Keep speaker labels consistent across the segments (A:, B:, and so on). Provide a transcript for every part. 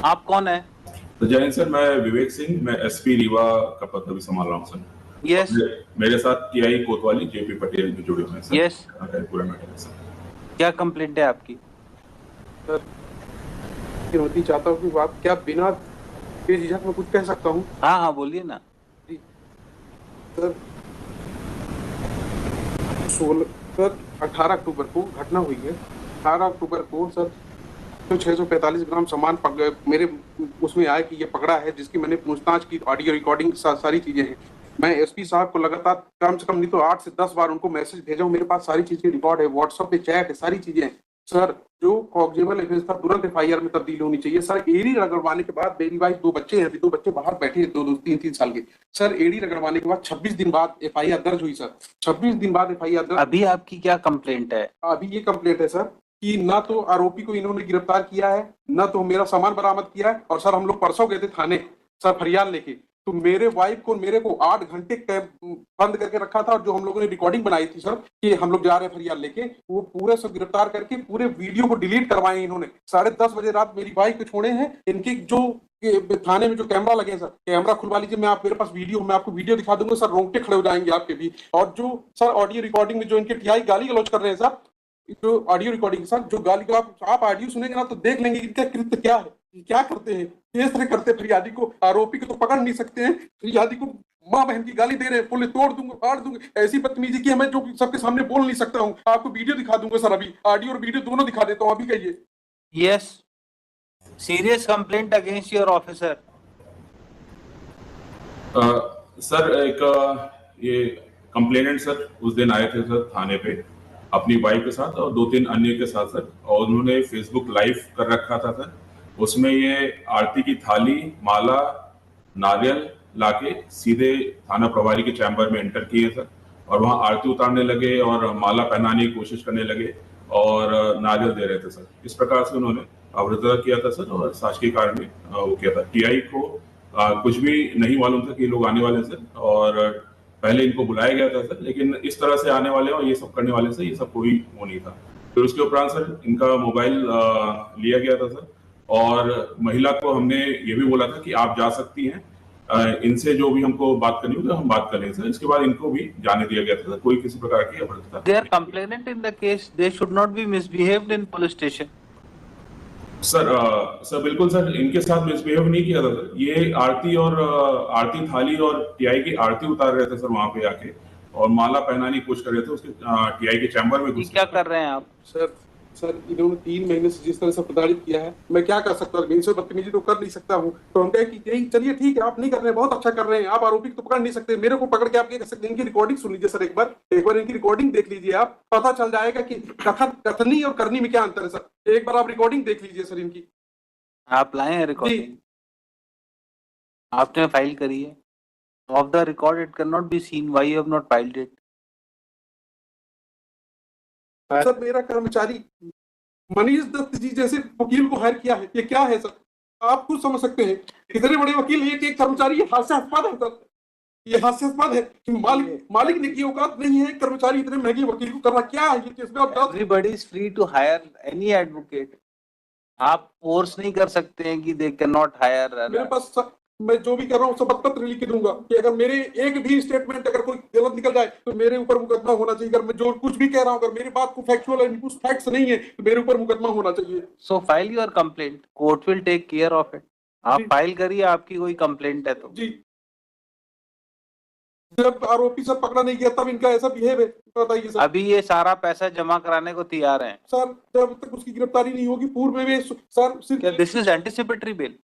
A: आप कौन है?
B: तो जय हिंद सर, मैं विवेक सिंह, मैं एसपी रीवा का पद अभी संभाल रहा हूँ सर।
A: यस
B: मेरे साथ टीआई कोतवाली जेपी पटेल भी जुड़े हुए हैं सर।
A: यस।
B: पूरा मैटर है सर।
A: क्या कंप्लेंट है आपकी?
C: सर चुनौती चाहता हूँ कि आप क्या बिना बेझिझक में कुछ कह सकता हूँ?
A: हाँ हाँ बोलिए ना।
C: जी सर, 18 अक्टूबर को घटना हुई है। 18 अक्टूबर को सर तो 645 ग्राम सामान मेरे उसमें आया कि ये पकड़ा है, जिसकी मैंने पूछताछ की, ऑडियो रिकॉर्डिंग सारी चीजें हैं। मैं एसपी साहब को लगातार कम से कम नहीं तो 8 से 10 बार उनको मैसेज भेजा हूँ। मेरे पास सारी चीजें रिकॉर्ड है, व्हाट्सएप पे चैट है, सारी चीजें हैं। सर जो कॉग्निजेबल एफेंस था तुरंत एफआईआर में तब्दील होनी चाहिए। सर एडी रगड़वाने के बाद, मेरी वाइफ 2 बच्चे हैं, अभी 2 बच्चे बाहर बैठे हैं, 2-3 साल के। सर एडी रगड़वाने के बाद 26 दिन बाद एफआईआर दर्ज हुई सर। 26 दिन बाद एफआईआर दर्ज।
A: अभी आपकी क्या कंप्लेंट है?
C: अभी ये कंप्लेंट है सर कि ना तो आरोपी को इन्होंने गिरफ्तार किया है, ना तो मेरा सामान बरामद किया है। और सर हम लोग परसों गए थे थाने सर फरियाद लेके, तो मेरे वाइफ को मेरे को 8 घंटे बंद करके रखा था। और जो हम लोगों ने रिकॉर्डिंग बनाई थी सर कि हम लोग जा रहे हैं फरियाद लेके, वो पूरे सब गिरफ्तार करके पूरे वीडियो को डिलीट करवाए इन्होंने। 10:30 बजे रात मेरी वाइफ को छोड़े हैं। इनकी जो थाने में जो कैमरा लगे हैं सर, कैमरा खुलवा लीजिए, मैं आप मेरे पास वीडियो, मैं आपको वीडियो दिखा दूंगा सर, रोंगटे खड़े हो जाएंगे आपके भी। और जो सर ऑडियो रिकॉर्डिंग में जो इनके टीआई गाली गलौज कर रहे हैं सर, जो ऑडियो रिकॉर्डिंग सर, जो गाली को आप ऑडियो सुनेंगे ना तो देख लेंगे इनका कृत्य क्या है, क्या करते हैं, किस तरह करते हैं। फरियादी को, आरोपी को तो पकड़ नहीं सकते हैं, फरियादी को माँ बहन की गाली दे रहे हैं, बोले तोड़ दूंगा, फाड़ दूंगा। ऐसी बदतमीजी की मैं जो सबके सामने बोल नहीं सकता हूँ। आपको वीडियो दिखा दूंगा सर, अभी ऑडियो और वीडियो दोनों दिखा देता हूँ, अभी कहिए।
A: Yes, serious complaint against your officer.
B: Sir एक ये कंप्लेनेंट सर उस दिन आए थे सर थाने पे अपनी वाइफ के साथ और 2-3 अन्य के साथ सर, और उन्होंने फेसबुक लाइव कर रखा था सर। उसमें ये आरती की थाली, माला, नारियल लाके सीधे थाना प्रभारी के चैम्बर में एंटर किए सर, और वहां आरती उतारने लगे और माला पहनाने की कोशिश करने लगे और नारियल दे रहे थे सर। इस प्रकार से उन्होंने अवरुद्ध किया था सर, और शासकीय कारण में वो किया था। टीआई को कुछ भी नहीं मालूम था कि ये लोग आने वाले हैं सर, और पहले इनको बुलाया गया था सर, लेकिन इस तरह से आने वाले और ये सब करने वाले से ये सब कोई वो नहीं था। फिर उसके उपरांत सर इनका मोबाइल लिया गया था सर, और महिला को हमने ये भी बोला था कि आप जा सकती हैं, इनसे जो भी हमको बात करनी होगी हम बात करेंगे सर। इसके बाद इनको भी जाने दिया गया था, कोई किसी प्रकार की अभद्रता।
A: They are complainant in the case. They should not be misbehaved in police station.
B: Sir बिल्कुल सर, इनके साथ मिसबिहेव नहीं किया था सर। ये आरती और आरती थाली और टीआई की आरती उतार रहे थे सर वहां पे आके, और माला पहनाने की कोशिश कर रहे थे उसके टीआई के चैम्बर में घुस।
A: क्या कर रहे हैं आप?
C: सर इन्होंने 3 महीने से जिस तरह से प्रताड़ित किया है, मैं क्या कर सकता हूँ? इनसे बदतमीजी तो कर नहीं सकता हूँ। तो हम कहे कि यही चलिए ठीक है, आप नहीं कर रहे हैं, बहुत अच्छा कर रहे हैं, आप आरोपी को तो पकड़ नहीं सकते, मेरे को पकड़ के आप क्या कर सकते हैं? इनकी रिकॉर्डिंग सुन लीजिए सर, एक बार इनकी रिकॉर्डिंग देख लीजिए, आप पता चल जाएगा कि कथनी और करनी में क्या अंतर है सर। एक बार आप रिकॉर्डिंग देख लीजिए सर इनकी।
A: आप लाए हैं रिकॉर्डिंग? आपने फाइल करी है? Of the record it can not be seen, why you have not filed it?
C: Sir मेरा कर्मचारी मनीष दत्त जी जैसे वकील को हायर किया है, ये क्या है सर? आप खुद समझ सकते हैं, इतने बड़े वकील एक कर्मचारी, ये हास्यास्पद है सर, ये हास्यास्पद है कि मालिक ने की औकात नहीं है कर्मचारी इतने महंगे वकील को करना। क्या है ये चीज?
A: Everybody is free to hire any advocate. आप फोर्स नहीं कर सकते हैं कि दे कैन नॉट हायर।
C: मेरे पास मैं जो भी कर रहा हूँ सब पत्र लिख के दूंगा कि अगर मेरे एक भी स्टेटमेंट अगर कोई गलत निकल जाए तो मेरे ऊपर मुकदमा होना चाहिए। अगर मैं जो कुछ भी कह रहा हूँ, अगर मेरी बात को फैक्चुअल है, कुछ फैक्ट्स नहीं है, तो मेरे ऊपर मुकदमा होना चाहिए।
A: So file your complaint, court will take care of it. आप फाइल करिए, आपकी कोई कंप्लेंट है तो।
C: जी, जब आरोपी सर पकड़ा नहीं गया तब इनका ऐसा बिहेव है, बताइए सर।
A: अभी ये सारा पैसा जमा कराने को तैयार हैं
C: सर, जब तक उसकी गिरफ्तारी नहीं होगी पूर्व में सर सिर्फ।
A: This is anticipatory bell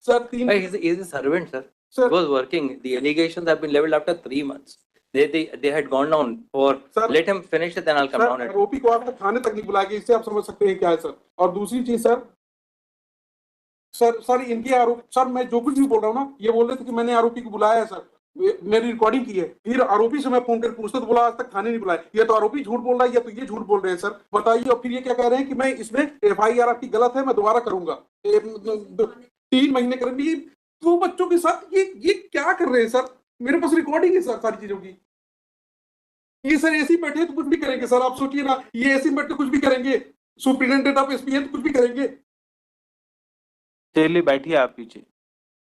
C: Sir,
D: he's a servant, sir. He was working. The allegations have been leveled after 3 months. They had gone down for. Sir, let him finish it, then I'll come down.
C: आरोपी को आपने थाने तक नहीं बुलाया, इससे आप समझ सकते हैं क्या है सर। और दूसरी चीज सर इनके आरोप, सर मैं जो कुछ भी बोल रहा हूँ ना, ये बोल रहे थे कि मैंने आरोपी को बुलाया है सर, मेरी रिकॉर्डिंग की है। फिर आरोपी से मैं फोन कर पूछता तो बोला आज तक थाने नहीं बुलाया। ये तो आरोपी झूठ बोल रहा है या तो ये झूठ बोल रहे हैं सर, बताइए। और फिर ये क्या कह रहे हैं कि मैं इसमें एफआईआर आपकी गलत है, मैं दोबारा करूंगा। 3 महीने करेंगे 2 बच्चों के साथ, ये क्या कर रहे हैं सर? मेरे पास रिकॉर्डिंग है सर सारी चीजों की। ये सर ऐसे बैठे तो कुछ भी करेंगे सर, आप सोचिए ना, ये ऐसे बैठे कुछ भी करेंगे। सुप्रिटेंडेंट ऑफ एसपी है तो कुछ भी करेंगे।
A: चलिए बैठिए आप पीछे.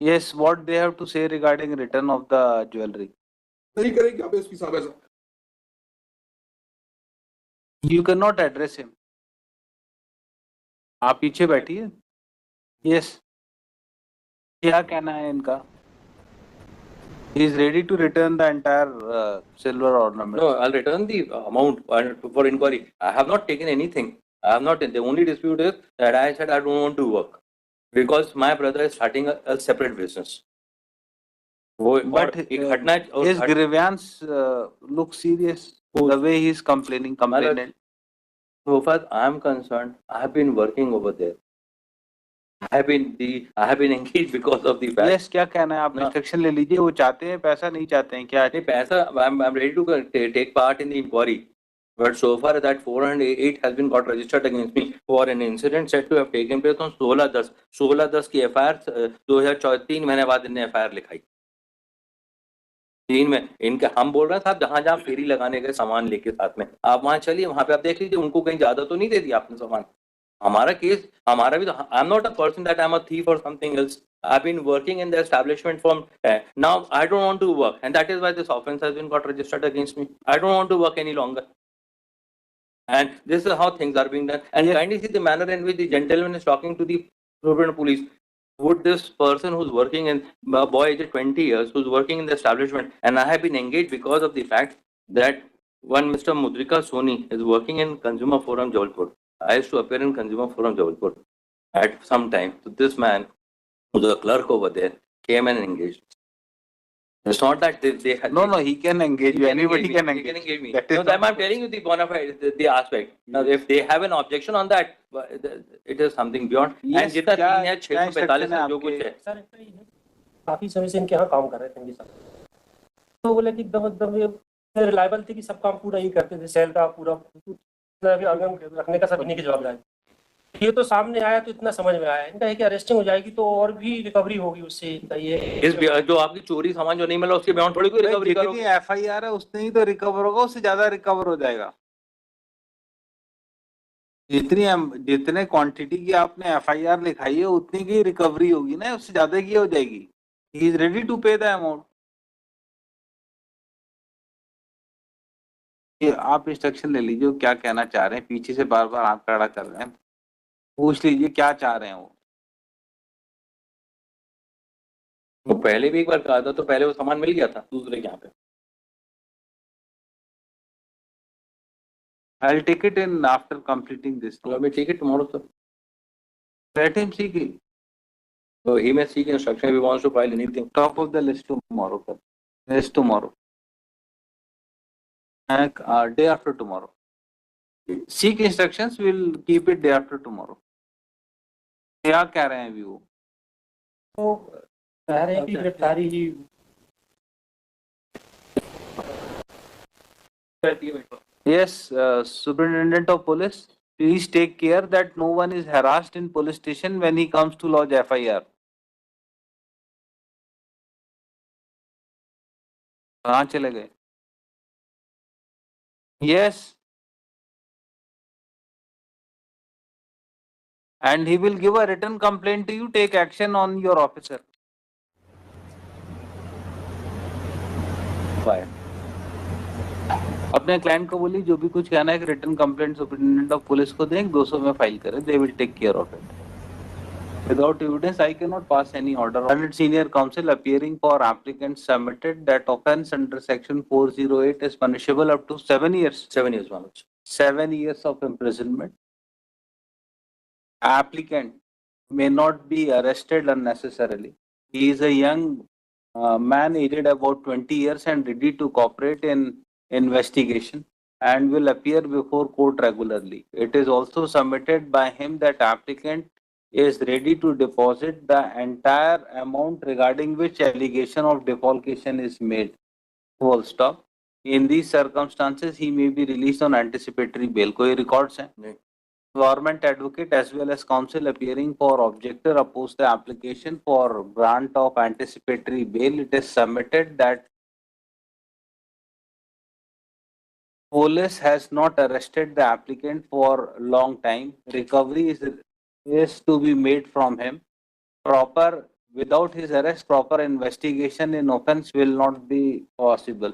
A: Yes, what they have to say regarding return of the jewelry?
C: नहीं करेंगे आप एसपी साहब ऐसा.
A: You cannot address him. आप पीछे बैठिए. Yes. क्या कहना है इनका? He is ready to return the entire silver ornament.
D: No, I'll return the amount for inquiry. I have not taken anything. I have not. The only dispute is that I said I don't want to work because my brother is starting a separate business.
A: But his grievance looks serious. The way he is complaining.
D: So far I am concerned, I have been working over there. I have been engaged because of the fact.
A: Yes, क्या कहना है आप? Instruction ले लीजिए. वो चाहते हैं पैसा, नहीं चाहते हैं क्या?
D: नहीं पैसा. I'm ready to take part in the inquiry, but so far that 408 has been got registered against me for an incident said to have taken place on 16/10 की FIR 2003 महीने बाद इन्हें FIR लिखाई. 3 में इनके हम बोल रहे हैं साहब जहां फेरी लगाने गए सामान लेके साथ में, आप वहां चलिए, वहां पे आप देख लीजिए उनको कहीं ज्यादा तो नहीं दे दिया आपने सामान. हमारा केस हमारा भी तो, I am not a person that I am a thief और something else. I have been working in the establishment from now. I don't want to work and that is why this offence has been got registered against me. I don't want to work any longer and this is how things are being done. And kindly see the manner in which the gentleman is talking to the Superintendent Police. Would this person who's working in boy age 20 years, who's working in the establishment, and I have been engaged because of the fact that one Mr. Mudrika Soni is working in Consumer Forum Jabalpur. I used to appear in Consumer Forum Jabalpur at some time. So this man, who's a clerk over there, came and engaged. It's not that they had.
A: No, he can engage you. Anybody can engage.
D: He can engage me.
A: That is
D: No, I'm telling you the bona fide, the aspect. Now, if they have an objection on that, it is something beyond.
A: Yes,
D: and जितना
A: क्या-
D: 3 है 645 है जो कुछ है.
E: Sir काफी समय से इनके यहाँ काम कर रहे थे इनके साथ, तो बोले कि एकदम रिलायबल थे कि सब काम पूरा ही करते थे, सेल का पूरा रखने का सब इन्हीं की जवाबदारी. ये तो सामने आया तो इतना समझ में आया इनका है कि अरेस्टिंग हो जाएगी तो और भी रिकवरी होगी उससे. ये
D: इस जो आपकी चोरी सामान जो नहीं मिला उसके बयान थोड़ी कोई रिकवरी करोगे.
A: जितनी FIR है उसने ही तो रिकवर होगा, उससे ज्यादा रिकवर हो जाएगा. जितने क्वांटिटी की आपने FIR लिखाई है उतनी की रिकवरी होगी ना, उससे ज्यादा की हो जाएगी. ही इज रेडी टू पे द अमाउंट. ये आप इंस्ट्रक्शन ले लीजिए क्या कहना चाह रहे हैं. पीछे से बार बार हाथ खड़ा कर रहे हैं. पूछ लीजिए क्या चाह रहे हैं वो.
D: वो पहले भी एक बार कहा था तो पहले वो सामान मिल गया था दूसरे के यहाँ पे.
A: I'll take it in after completing this.
D: Let me take it tomorrow, sir.
A: Let him seek it.
D: So he may seek instruction if he wants to file anything.
A: Top of the list tomorrow, sir. Yes, tomorrow. And day after tomorrow. Seek instructions. We'll keep it day after tomorrow. क्या कह रहे हैं अभी वो?
E: तो कह रहे हैं कि गिरफ्तारी ही.
A: Yes, Superintendent of Police, please take care that no one is harassed in police station when he comes to lodge FIR. कहाँ चले गए? Yes. And he will give a written complaint to you. Take action on your officer.
D: Fine.
A: अपने client को बोली जो भी कुछ कहना है कि return complaint superintendent of police को दें, 200 में फाइल करें. They will take care of it. Without evidence, I cannot pass any order. Learned senior counsel appearing for applicant submitted that offence under section 408 is punishable up to 7 years.
D: 7 years, Manoj.
A: 7 years of imprisonment. Applicant may not be arrested unnecessarily. He is a young man aged about 20 years and ready to cooperate in investigation and will appear before court regularly. It is also submitted by him that applicant is ready to deposit the entire amount regarding which allegation of defalcation is made. Full stop. In these circumstances, he may be released on anticipatory bail. कोई records हैं?
D: नहीं.
A: Government advocate as well as counsel appearing for objector oppose the application for grant of anticipatory bail. It is submitted that police has not arrested the applicant for long time. Recovery is to be made from him. without his arrest, proper investigation in offense will not be possible.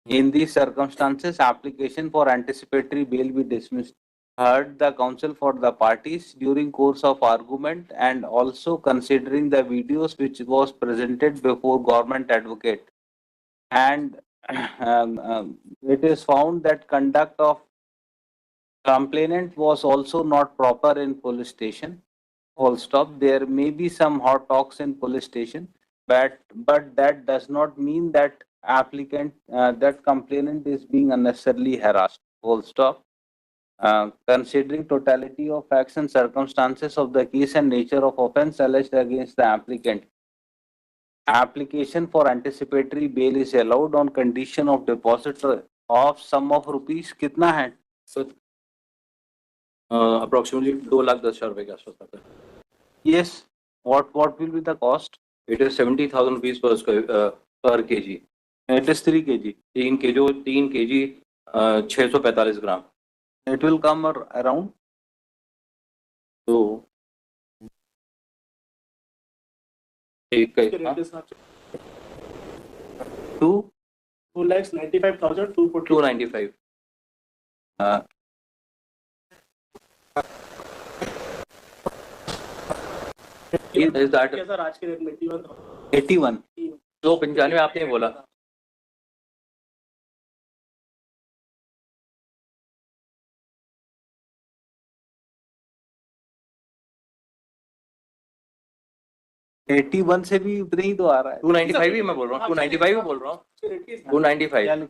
A: In these circumstances, application for anticipatory bail be dismissed. Heard the counsel for the parties during course of argument and also considering the videos which was presented before government advocate, and it is found that conduct of complainant was also not proper in police station. Full stop. There may be some hot talks in police station, but that does not mean that that complainant is being unnecessarily harassed. Full stop. Considering totality of facts and circumstances of the case and nature of offence alleged against the applicant, application for anticipatory bail is allowed on condition of deposit of sum of rupees. कितना है?
D: So, approximately 2,10,000 रुपए के आसपास आता है.
A: Yes. What will be the cost?
D: It is 70,000 rupees per kg.
A: It is 3 kg.
D: 3 kg 645 gram.
A: It will come around.
D: तो एक
A: Two
E: 2,95,240.
D: 295. Is that
E: sir आज के रेट में
A: 81.
D: 295 आपने बोला.
A: एटी वन से भी उतना ही तो आ रहा है.
D: 295 ही मैं बोल रहा हूँ. 295 ही बोल रहा हूँ. 295.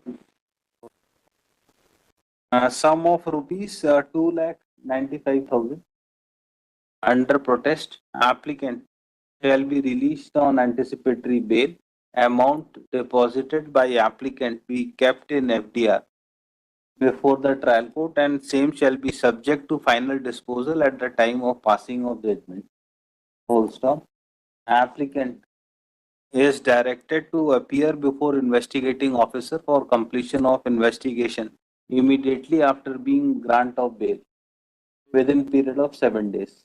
A: Sum of rupees 2,95,000 under protest. Applicant shall be released on anticipatory bail. Amount deposited by applicant be kept in FDR before the trial court, and same shall be subject to final disposal at the time of passing of judgment. Full stop. Applicant is directed to appear before investigating officer for completion of investigation immediately after being grant of bail within period of 7 days.